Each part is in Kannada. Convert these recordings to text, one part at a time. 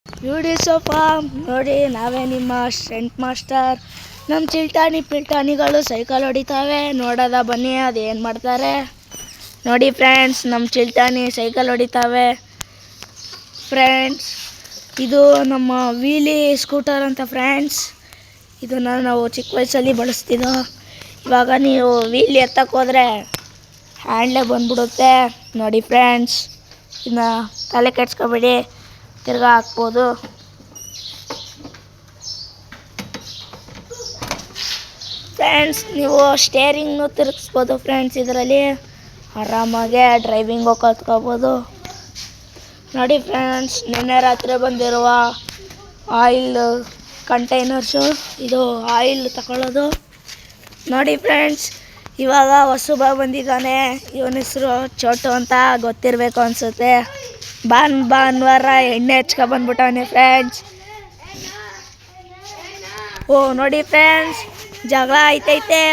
ಬ್ಯೂಟಿ ಸೋಫಾ ನೋಡಿ, ನಾವೇ ನಿಮ್ಮ ಸ್ಟ್ರೆಂಟ್ ಮಾಸ್ಟರ್. ನಮ್ಮ ಚಿಲ್ಟಾಣಿ ಪಿಲ್ಟಾಣಿಗಳು ಸೈಕಲ್ ಹೊಡಿತಾವೆ. ನೋಡೋದ ಬನ್ನಿ ಅದೇನು ಮಾಡ್ತಾರೆ ನೋಡಿ ಫ್ರೆಂಡ್ಸ್. ನಮ್ಮ ಚಿಲ್ಟಾಣಿ ಸೈಕಲ್ ಹೊಡಿತಾವೆ ಫ್ರೆಂಡ್ಸ್. ಇದು ನಮ್ಮ ವೀಲಿ ಸ್ಕೂಟರ್ ಅಂತ ಫ್ರೆಂಡ್ಸ್. ಇದನ್ನು ನಾವು ಚಿಕ್ಕ ವಯಸ್ಸಲ್ಲಿ ಬಳಸ್ತಿದ್ದೋ. ಇವಾಗ ನೀವು ವೀಲಿ ಎತ್ತಕ್ಕೆ ಹೋದರೆ ಹ್ಯಾಂಡ್ಲೇ ಬಂದ್ಬಿಡುತ್ತೆ ನೋಡಿ ಫ್ರೆಂಡ್ಸ್. ಇನ್ನು ತಲೆ ಕೆಡ್ಸ್ಕೊಬೇಡಿ, ತಿರ್ಗಾ ಹಾಕ್ಬೋದು. ಫ್ರೆಂಡ್ಸ್ ನೀವು ಸ್ಟೇರಿಂಗ್ನು ತಿರುಗಿಸ್ಬೋದು ಫ್ರೆಂಡ್ಸ್. ಇದರಲ್ಲಿ ಆರಾಮಾಗೆ ಡ್ರೈವಿಂಗು ಕಲ್ತ್ಕೋಬೋದು ನೋಡಿ ಫ್ರೆಂಡ್ಸ್. ನಿನ್ನೆ ರಾತ್ರಿ ಬಂದಿರುವ ಆಯಿಲ್ ಕಂಟೈನರ್ಸು, ಇದು ಆಯಿಲ್ ತಗೊಳ್ಳೋದು ನೋಡಿ ಫ್ರೆಂಡ್ಸ್. ಇವಾಗ ಹೊಸಬ ಬಂದಿದ್ದಾನೆ, ಇವನ ಹೆಸರು ಚೋಟು ಅಂತ ಗೊತ್ತಿರಬೇಕು ಅನಿಸುತ್ತೆ. ಭಾನುವಾರ ಎಣ್ಣೆ ಹಚ್ಕೊಬಂದ್ಬಿಟ್ಟವನೆ ಫ್ರೆಂಡ್ಸ್. ಓ ನೋಡಿ ಫ್ರೆಂಡ್ಸ್, ಜಗಳ ಆಯ್ತೈತೆ.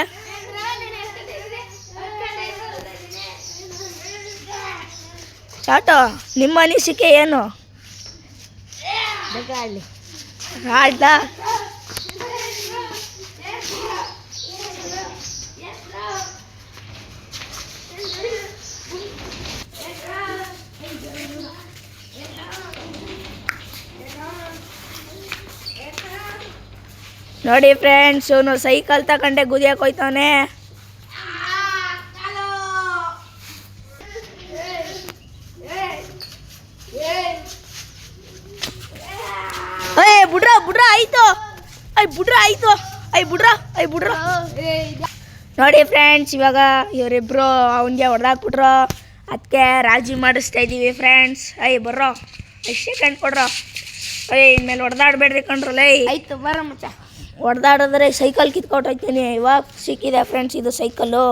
ಚಾಟು, ನಿಮ್ಮ ಅನಿಸಿಕೆ ಏನು? ಆಡ್ಲ ನೋಡಿ ಫ್ರೆಂಡ್ಸ್, ಇವನು ಸೈಕಲ್ ತಗೊಂಡೆ ಗುದಿಯಕ್ಕೆ ಹೋಯ್ತಾನೆ. ಬುಡ್ರ ಆಯ್ತು, ಬುಡ್ರ. ನೋಡಿ ಫ್ರೆಂಡ್ಸ್, ಇವಾಗ ಇವರಿಬ್ರು ಅವನಿಗೆ ಹೊಡೆದಾಕ್ಬಿಟ್ರು. ಅದಕ್ಕೆ ರಾಜಿ ಮಾಡಿಸ್ತಾ ಇದ್ದೀವಿ ಫ್ರೆಂಡ್ಸ್. ಬರ್ರೋ, ಎಷ್ಟು ಸೆಕೆಂಡ್ ಕೊಡ್ರೋ. ಇನ್ಮೇಲೆ ಹೊಡೆದಾಡ್ಬೇಡ್ರಿ ಕಣ್ರಲ್ಲ. ಆಯ್ತು ಬರ ಮಚ್ಚ. ಹೊಡೆದಾಡಿದ್ರೆ ಸೈಕಲ್ ಕಿತ್ಕೊಟ್ಟೋಯ್ತೀನಿ. ಇವಾಗ ಸಿಕ್ಕಿದೆ ಫ್ರೆಂಡ್ಸ್ ಇದು ಸೈಕಲ್ಲು.